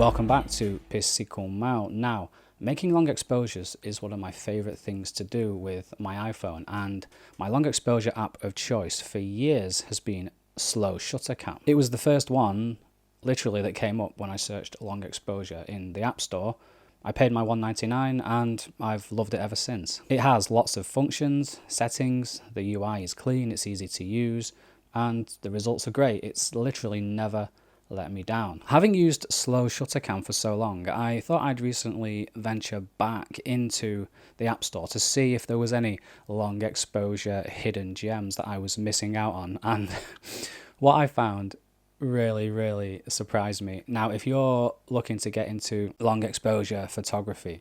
Welcome back to Physical Mount. Now, making long exposures is one of my favorite things to do with my iPhone, and my long exposure app of choice for years has been Slow Shutter Cam. It was the first one, literally, that came up when I searched long exposure in the App Store. I paid my $1.99 and I've loved it ever since. It has lots of functions, settings, the UI is clean, it's easy to use, and the results are great. It's literally never let me down. Having used Slow Shutter Cam for so long, I thought I'd recently venture back into the App Store to see if there was any long exposure hidden gems that I was missing out on, and what I found really surprised me. Now, if you're looking to get into long exposure photography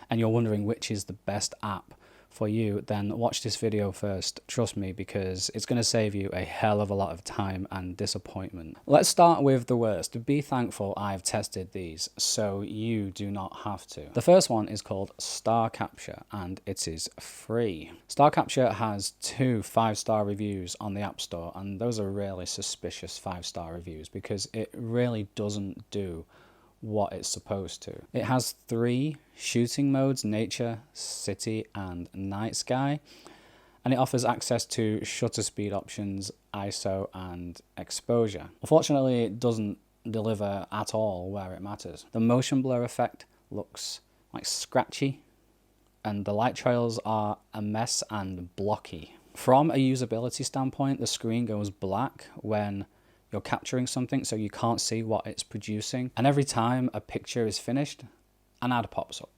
and you're wondering which is the best app for you, then watch this video first. Trust me, because it's going to save you a hell of a lot of time and disappointment. Let's start with the worst. Be thankful I've tested these so you do not have to. The first one is called Star Capture and it is free. Star Capture has 2 5-star reviews on the App Store, and those are really suspicious 5-star reviews because it really doesn't do what it's supposed to. It has 3 shooting modes: nature, city, and night sky, and it offers access to shutter speed options, ISO, and exposure. Unfortunately, it doesn't deliver at all where it matters. The motion blur effect looks like scratchy, and the light trails are a mess and blocky. From a usability standpoint, the screen goes black when you're capturing something, so you can't see what it's producing. And every time a picture is finished, an ad pops up.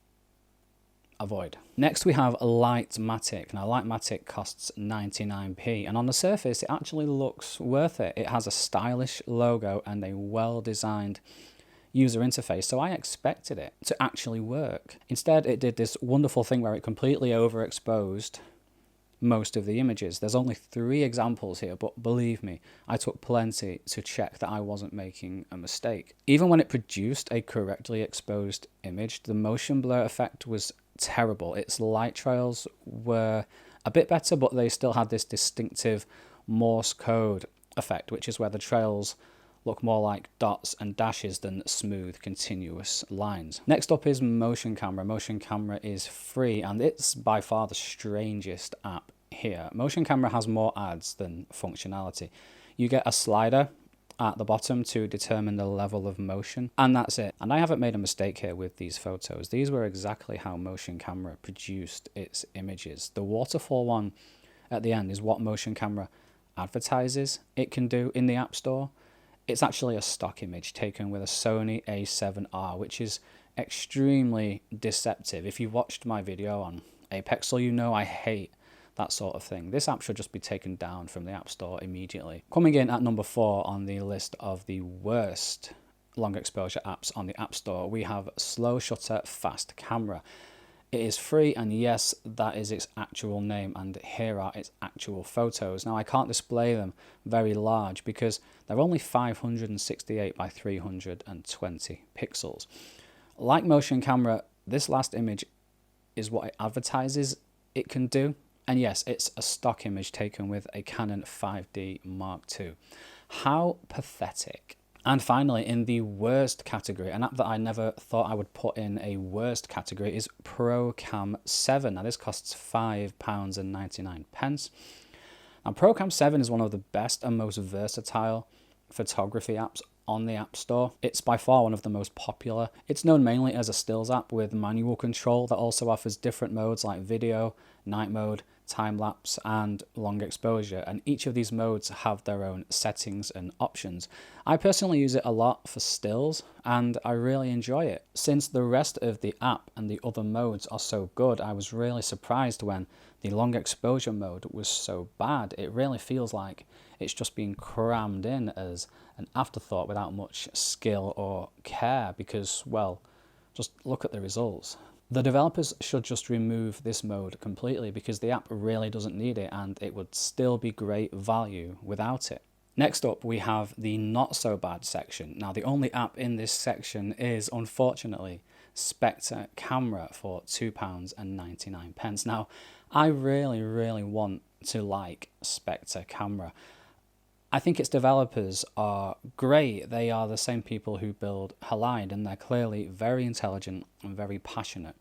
Avoid. Next we have Lightmatic. Now Lightmatic costs 99p, and on the surface it actually looks worth it. It has a stylish logo and a well-designed user interface, so I expected it to actually work. Instead, it did this wonderful thing where it completely overexposed most of the images. There's only 3 examples here, but believe me, I took plenty to check that I wasn't making a mistake. Even when it produced a correctly exposed image, the motion blur effect was terrible. Its light trails were a bit better, but they still had this distinctive Morse code effect, which is where the trails look more like dots and dashes than smooth, continuous lines. Next up is Motion Camera. Motion Camera is free, and it's by far the strangest app here. Motion Camera has more ads than functionality. You get a slider at the bottom to determine the level of motion, and that's it. And I haven't made a mistake here with these photos. These were exactly how Motion Camera produced its images. The waterfall one at the end is what Motion Camera advertises it can do in the App Store. It's actually a stock image taken with a Sony A7R, which is extremely deceptive. If you watched my video on Apexel, you know I hate that sort of thing. This app should just be taken down from the App Store immediately. Coming in at number 4 on the list of the worst long exposure apps on the App Store, we have Slow Shutter Fast Camera. It is free, and yes, that is its actual name, and here are its actual photos. Now, I can't display them very large because they're only 568 by 320 pixels. Like Motion Camera, this last image is what it advertises it can do, and yes, it's a stock image taken with a Canon 5D Mark II. How pathetic. And finally, in the worst category, an app that I never thought I would put in a worst category is ProCam 7. Now this costs £5.99. Now ProCam 7 is one of the best and most versatile photography apps on the App Store. It's by far one of the most popular. It's known mainly as a stills app with manual control that also offers different modes like video, night mode, time-lapse, and long exposure, and each of these modes have their own settings and options. I personally use it a lot for stills, and I really enjoy it. Since the rest of the app and the other modes are so good, I was really surprised when the long exposure mode was so bad. It really feels like it's just being crammed in as an afterthought without much skill or care because, well, just look at the results. The developers should just remove this mode completely because the app really doesn't need it, and it would still be great value without it. Next up, we have the not so bad section. Now, the only app in this section is, unfortunately, Spectre Camera for £2.99. Now, I really want to like Spectre Camera. I think its developers are great. They are the same people who build Halide, and they're clearly very intelligent and very passionate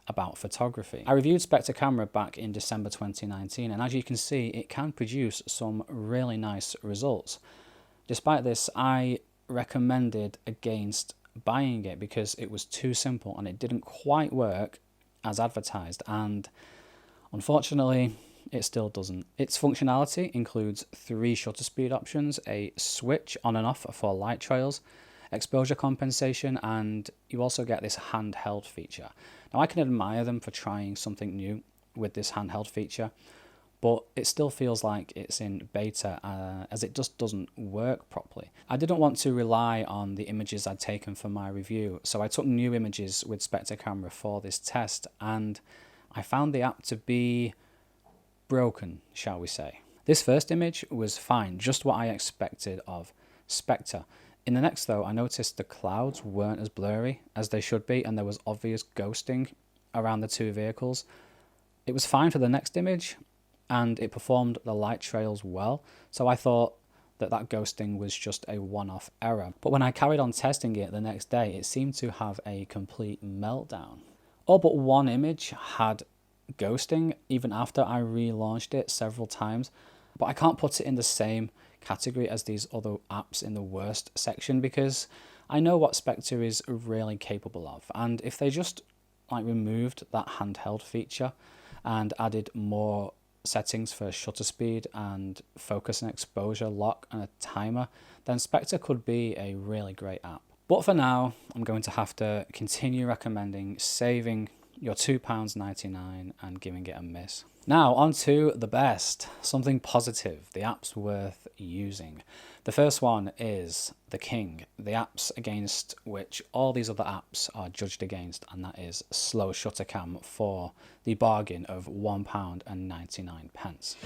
about photography. I reviewed Spectre Camera back in December 2019, and as you can see, it can produce some really nice results. Despite this, I recommended against buying it because it was too simple and it didn't quite work as advertised, and unfortunately it still doesn't. Its functionality includes 3 shutter speed options, a switch on and off for light trails, exposure compensation, and you also get this handheld feature. Now I can admire them for trying something new with this handheld feature, but it still feels like it's in beta as it just doesn't work properly. I didn't want to rely on the images I'd taken for my review, so I took new images with Spectre Camera for this test, and I found the app to be broken, shall we say. This first image was fine, just what I expected of Spectre. In the next though, I noticed the clouds weren't as blurry as they should be, and there was obvious ghosting around the 2 vehicles. It was fine for the next image, and it performed the light trails well, so I thought that ghosting was just a one-off error. But when I carried on testing it the next day, it seemed to have a complete meltdown. All but one image had ghosting even after I relaunched it several times, but I can't put it in the same category as these other apps in the worst section because I know what Spectre is really capable of, and if they just removed that handheld feature and added more settings for shutter speed and focus and exposure, lock and a timer, then Spectre could be a really great app. But for now, I'm going to have to continue recommending saving your £2.99 and giving it a miss. Now on to the best, something positive, the apps worth using. The first one is the king, the apps against which all these other apps are judged against, and that is Slow Shutter Cam for the bargain of £1.99.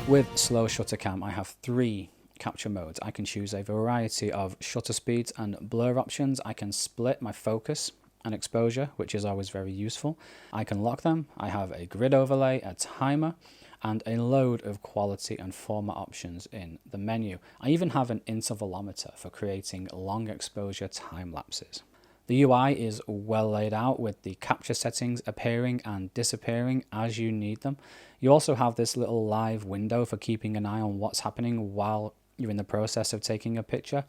With Slow Shutter Cam, I have 3 capture modes. I can choose a variety of shutter speeds and blur options. I can split my focus and exposure, which is always very useful. I can lock them. I have a grid overlay, a timer, and a load of quality and format options in the menu. I even have an intervalometer for creating long exposure time lapses. The UI is well laid out with the capture settings appearing and disappearing as you need them. You also have this little live window for keeping an eye on what's happening while you're in the process of taking a picture.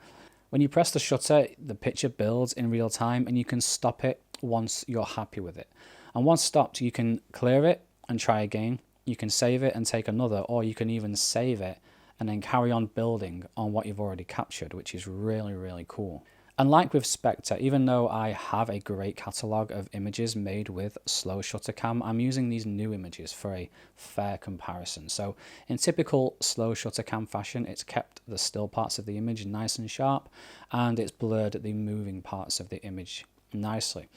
When you press the shutter, the picture builds in real time and you can stop it once you're happy with it. And once stopped, you can clear it and try again. You can save it and take another, or you can even save it and then carry on building on what you've already captured, which is really, really cool. And like with Spectre, even though I have a great catalogue of images made with Slow Shutter Cam, I'm using these new images for a fair comparison. So in typical Slow Shutter Cam fashion, it's kept the still parts of the image nice and sharp, and it's blurred the moving parts of the image nicely.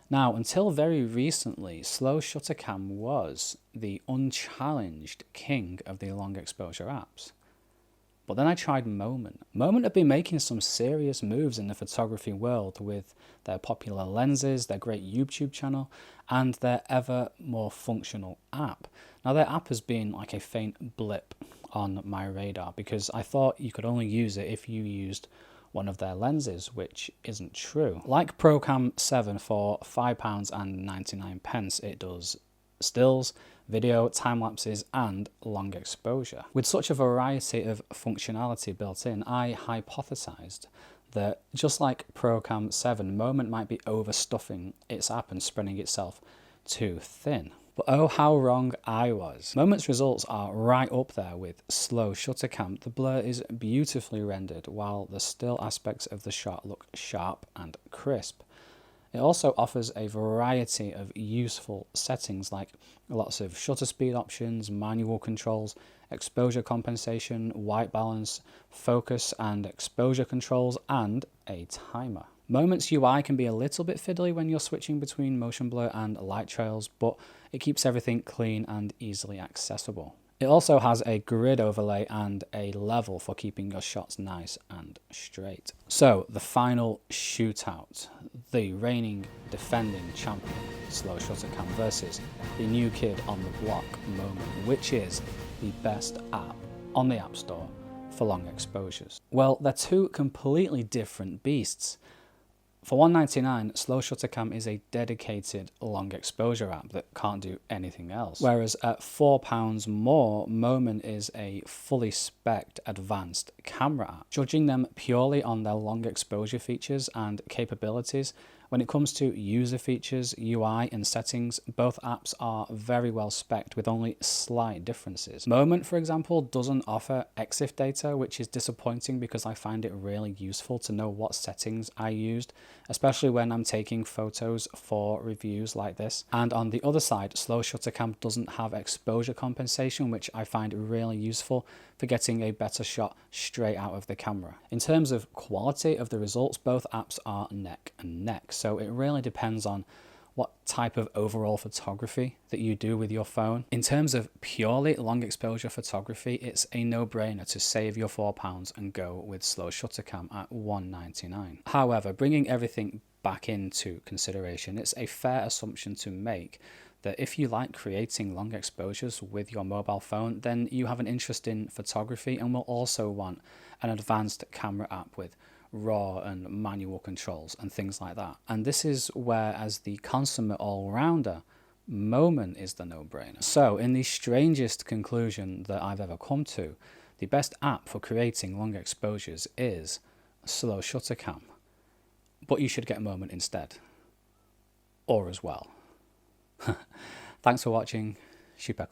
Now, until very recently, Slow Shutter Cam was the unchallenged king of the long exposure apps. But then I tried Moment. Moment have been making some serious moves in the photography world with their popular lenses, their great YouTube channel, and their ever more functional app. Now their app has been like a faint blip on my radar because I thought you could only use it if you used one of their lenses, which isn't true. Like ProCam 7 for £5.99, it does stills, video, time lapses, and long exposure. With such a variety of functionality built in, I hypothesized that just like ProCam 7, Moment might be overstuffing its app and spreading itself too thin. But oh, how wrong I was. Moment's results are right up there with Slow Shutter Cam. The blur is beautifully rendered, while the still aspects of the shot look sharp and crisp. It also offers a variety of useful settings like lots of shutter speed options, manual controls, exposure compensation, white balance, focus and exposure controls, and a timer. Moment's UI can be a little bit fiddly when you're switching between motion blur and light trails, but it keeps everything clean and easily accessible. It also has a grid overlay and a level for keeping your shots nice and straight. So the final shootout, the reigning defending champion slow shutter cam versus the new kid on the block Moment, which is the best app on the App Store for long exposures. Well, they're two completely different beasts. For $1.99, Slow Shutter Cam is a dedicated long exposure app that can't do anything else. Whereas at £4 more, Moment is a fully spec'd advanced camera app. Judging them purely on their long exposure features and capabilities, when it comes to user features, UI and settings, both apps are very well spec'd with only slight differences. Moment, for example, doesn't offer EXIF data, which is disappointing because I find it really useful to know what settings I used, especially when I'm taking photos for reviews like this. And on the other side, Slow Shutter Cam doesn't have exposure compensation, which I find really useful for getting a better shot straight out of the camera. In terms of quality of the results, both apps are neck and neck. So it really depends on what type of overall photography that you do with your phone. In terms of purely long exposure photography, it's a no-brainer to save your £4 and go with Slow Shutter Cam at $1.99. However, bringing everything back into consideration, it's a fair assumption to make that if you like creating long exposures with your mobile phone, then you have an interest in photography and will also want an advanced camera app with raw and manual controls and things like that. And this is where, as the consummate all-rounder, Moment is the no-brainer. So in the strangest conclusion that I've ever come to, the best app for creating long exposures is Slow Shutter Cam, but you should get Moment instead, or as well. Thanks for watching. Super